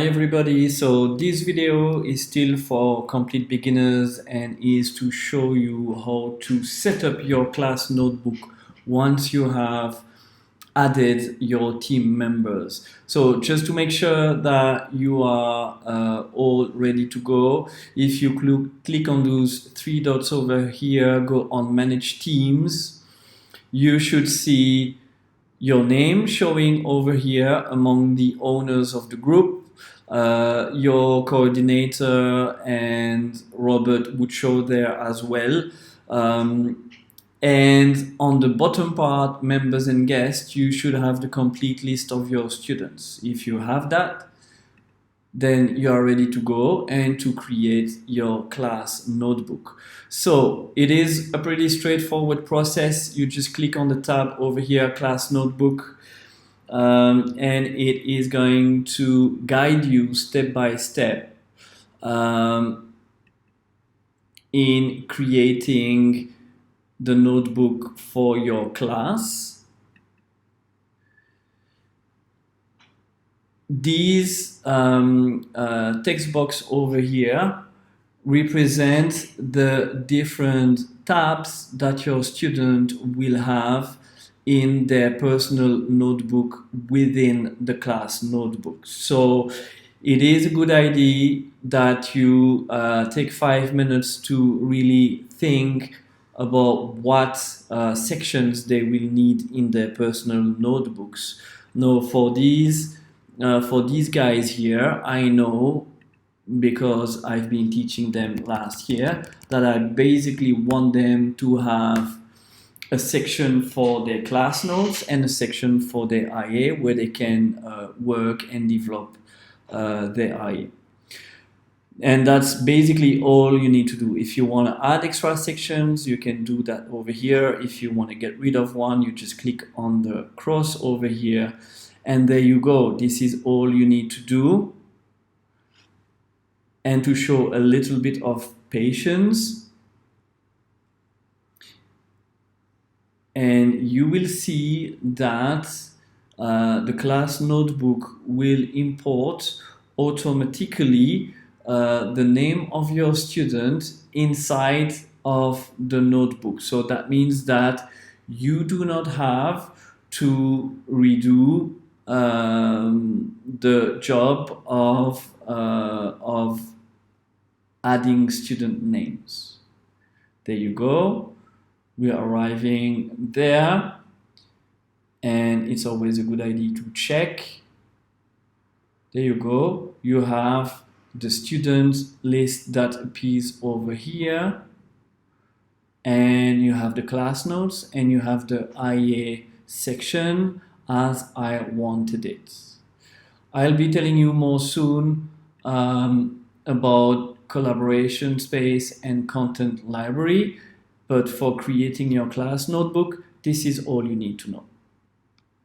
Hi everybody, so this video is still for complete beginners and is to show you how to set up your class notebook once you have added your team members. So just to make sure that you are all ready to go, if you click on those three dots over here, go on Manage Teams, you should see your name showing over here among the owners of the group. Your coordinator and Robert would show there as well. And on the bottom part, members and guests, you should have the complete list of your students. If you have that, then you are ready to go and to create your class notebook. So it is a pretty straightforward process. You just click on the tab over here, class notebook, and it is going to guide you step by step in creating the notebook for your class. These text box over here represent the different tabs that your student will have in their personal notebook within the class notebook. So it is a good idea that you take 5 minutes to really think about what sections they will need in their personal notebooks. Now for these guys here, I know, because I've been teaching them last year, that I basically want them to have a section for their class notes and a section for their IA where they can work and develop their IA. And that's basically all you need to do. If you want to add extra sections, you can do that over here. If you want to get rid of one, you just click on the cross over here. And there you go. This is all you need to do. And to show a little bit of patience, and you will see that the class notebook will import automatically the name of your student inside of the notebook. So that means that you do not have to redo the job of adding student names. There you go. We are arriving there, and it's always a good idea to check. There you go. You have the student list that appears over here, and you have the class notes, and you have the IA section as I wanted it. I'll be telling you more soon about collaboration space and content library, but for creating your class notebook, this is all you need to know.